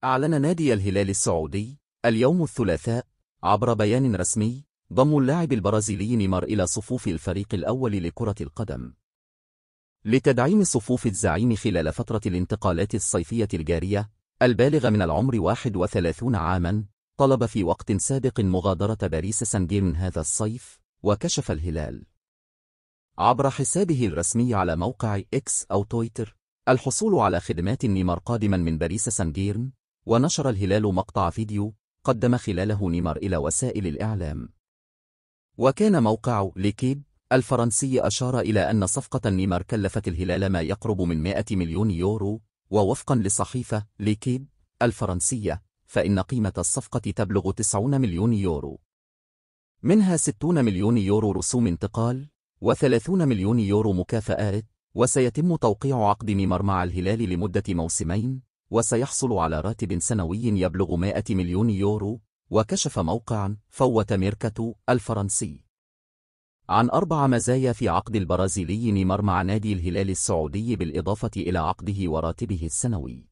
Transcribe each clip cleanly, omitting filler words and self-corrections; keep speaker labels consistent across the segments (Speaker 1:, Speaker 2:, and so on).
Speaker 1: أعلن نادي الهلال السعودي اليوم الثلاثاء عبر بيان رسمي ضم اللاعب البرازيلي نيمار إلى صفوف الفريق الأول لكرة القدم لتدعيم صفوف الزعيم خلال فترة الانتقالات الصيفية الجارية. البالغ من العمر 31 عاما طلب في وقت سابق مغادرة باريس سان جيرمان هذا الصيف، وكشف الهلال عبر حسابه الرسمي على موقع إكس أو تويتر الحصول على خدمات نيمار قادما من باريس سان جيرمان. ونشر الهلال مقطع فيديو قدم خلاله نيمار إلى وسائل الإعلام. وكان موقع ليكيب الفرنسي أشار إلى أن صفقة نيمار كلفت الهلال ما يقرب من 100 مليون يورو، ووفقا لصحيفة ليكيب الفرنسية فإن قيمة الصفقة تبلغ 90 مليون يورو، منها 60 مليون يورو رسوم انتقال و30 مليون يورو مكافآت. وسيتم توقيع عقد نيمار مع الهلال لمدة موسمين، وسيحصل على راتب سنوي يبلغ 100 مليون يورو. وكشف موقع فوت ميركاتو الفرنسي عن 4 مزايا في عقد البرازيلي نيمار مع نادي الهلال السعودي بالإضافة إلى عقده وراتبه السنوي.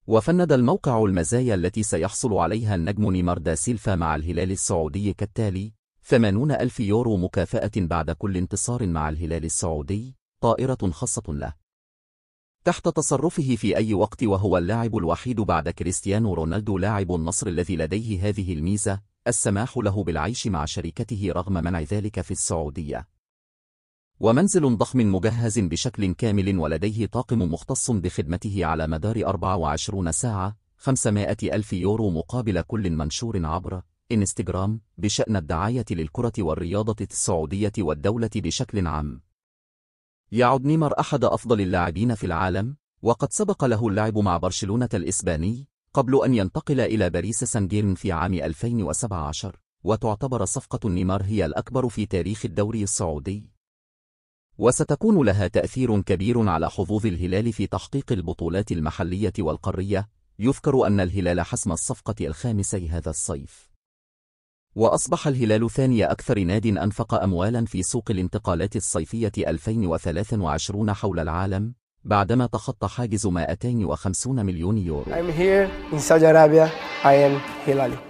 Speaker 1: وفند الموقع المزايا التي سيحصل عليها النجم نيمار دا سيلفا مع الهلال السعودي كالتالي: 80,000 يورو مكافأة بعد كل انتصار مع الهلال السعودي، طائرة خاصة له تحت تصرفه في أي وقت، وهو اللاعب الوحيد بعد كريستيانو رونالدو لاعب النصر الذي لديه هذه الميزة، السماح له بالعيش مع شركته رغم منع ذلك في السعودية. ومنزل ضخم مجهز بشكل كامل ولديه طاقم مختص بخدمته على مدار 24 ساعة، 500,000 يورو مقابل كل منشور عبر إنستغرام بشأن الدعاية للكرة والرياضة السعودية والدولة بشكل عام. يعد نيمار أحد أفضل اللاعبين في العالم، وقد سبق له اللعب مع برشلونة الإسباني قبل أن ينتقل إلى باريس سان جيرمان في عام 2017، وتعتبر صفقة نيمار هي الأكبر في تاريخ الدوري السعودي، وستكون لها تأثير كبير على حظوظ الهلال في تحقيق البطولات المحلية والقارية. يذكر أن الهلال حسم الصفقة الخامسي هذا الصيف، وأصبح الهلال ثاني أكثر ناد أنفق أموالا في سوق الانتقالات الصيفية 2023 حول العالم، بعدما تخطى حاجز 250 مليون يورو.
Speaker 2: I'm here in Saudi Arabia. I am Hilali.